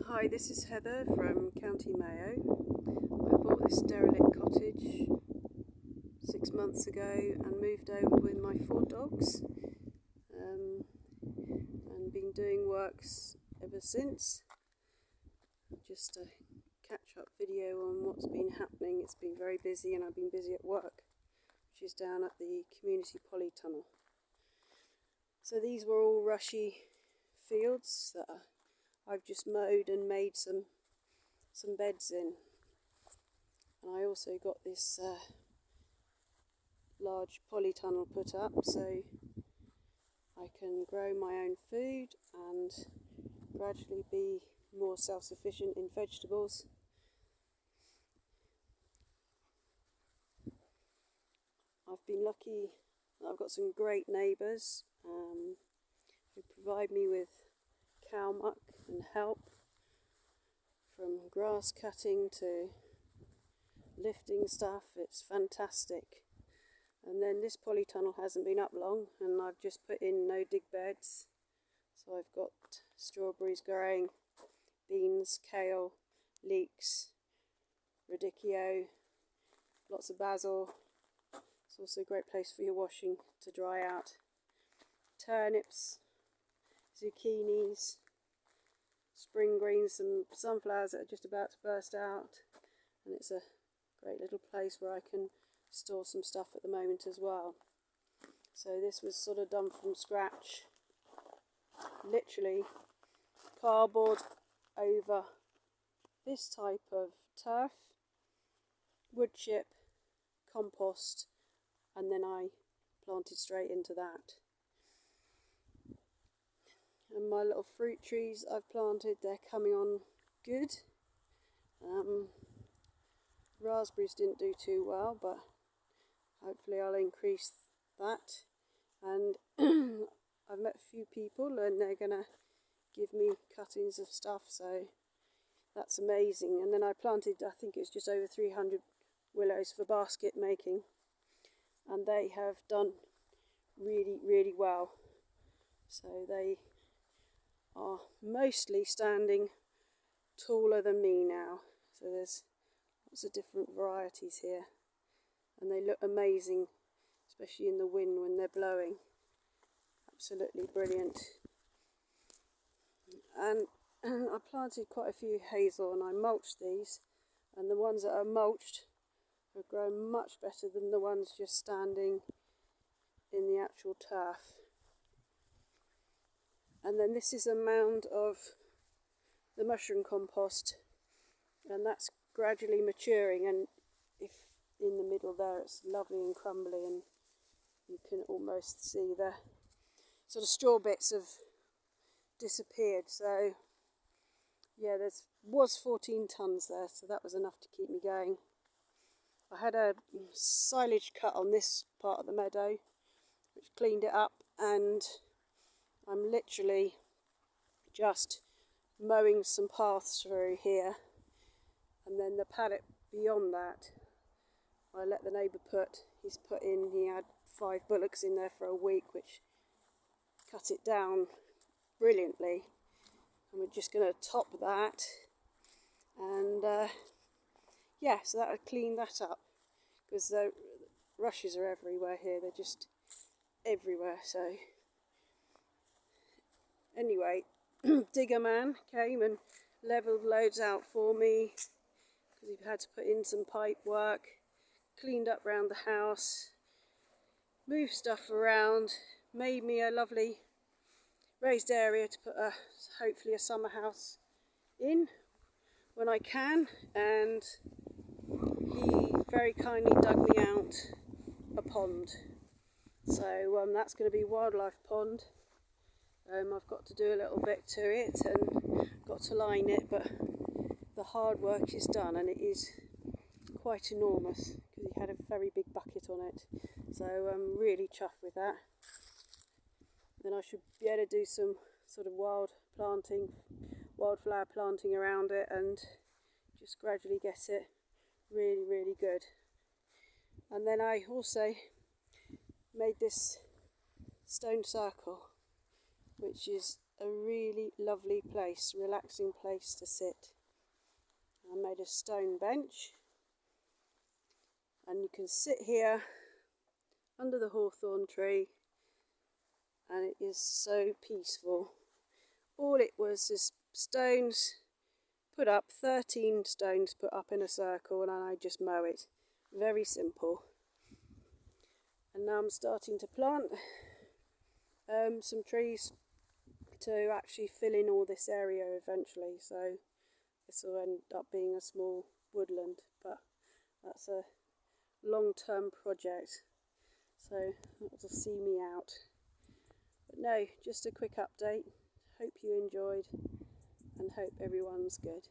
Hi, this is Heather from County Mayo. I bought this derelict cottage 6 months ago and moved over with my 4 dogs and been doing works ever since. Just a catch-up video on what's been happening. It's been very busy and I've been busy at work, which is down at the community polytunnel. So these were all rushy fields that I've just mowed and made some beds in. And I also got this large polytunnel put up so I can grow my own food and gradually be more self-sufficient in vegetables. I've been lucky that I've got some great neighbours who provide me with cow muck and help, from grass cutting to lifting stuff. It's fantastic. And then this polytunnel hasn't been up long and I've just put in no dig beds. So I've got strawberries growing, beans, kale, leeks, radicchio, lots of basil. It's also a great place for your washing to dry out. Turnips, zucchinis, spring greens, some sunflowers that are just about to burst out, and it's a great little place where I can store some stuff at the moment as well. So this was sort of done from scratch, literally cardboard over this type of turf, wood chip, compost, and then I planted straight into that. And my little fruit trees I've planted, they're coming on good. Raspberries didn't do too well, but hopefully I'll increase that. And I've met a few people and they're going to give me cuttings of stuff, so that's amazing. And then I planted, I think it's just over 300 willows for basket making, and they have done really well. So they are mostly standing taller than me now. So there's lots of different varieties here, and they look amazing, especially in the wind when they're blowing. Absolutely brilliant. And I planted quite a few hazel and I mulched these, and the ones that are mulched have grown much better than the ones just standing in the actual turf. And then this is a mound of the mushroom compost, and that's gradually maturing, and if in the middle there it's lovely and crumbly, and you can almost see the sort of straw bits have disappeared. So yeah, there was 14 tonnes there, so that was enough to keep me going. I had a silage cut on this part of the meadow which cleaned it up, and I'm literally just mowing some paths through here, and then the paddock beyond that I let the neighbour he had 5 bullocks in there for a week, which cut it down brilliantly, and we're just going to top that, and yeah, so that'll clean that up, because the rushes are everywhere here, they're just everywhere. So anyway, Digger Man came and levelled loads out for me, because he had to put in some pipe work, cleaned up around the house, moved stuff around, made me a lovely raised area to put hopefully a summer house in when I can. And he very kindly dug me out a pond, so that's going to be wildlife pond. I've got to do a little bit to it and got to line it, but the hard work is done, and it is quite enormous because he had a very big bucket on it, so I'm really chuffed with that. Then I should be able to do some sort of wildflower planting around it, and just gradually get it really good. And then I also made this stone circle, which is a really lovely place, relaxing place to sit. I made a stone bench, and you can sit here under the hawthorn tree, and it is so peaceful. All it was is stones put up, 13 stones put up in a circle, and I just mow it. Very simple. And now I'm starting to plant some trees to actually fill in all this area eventually, so this will end up being a small woodland, but that's a long-term project, so that will see me out. But no, just a quick update. Hope you enjoyed and hope everyone's good.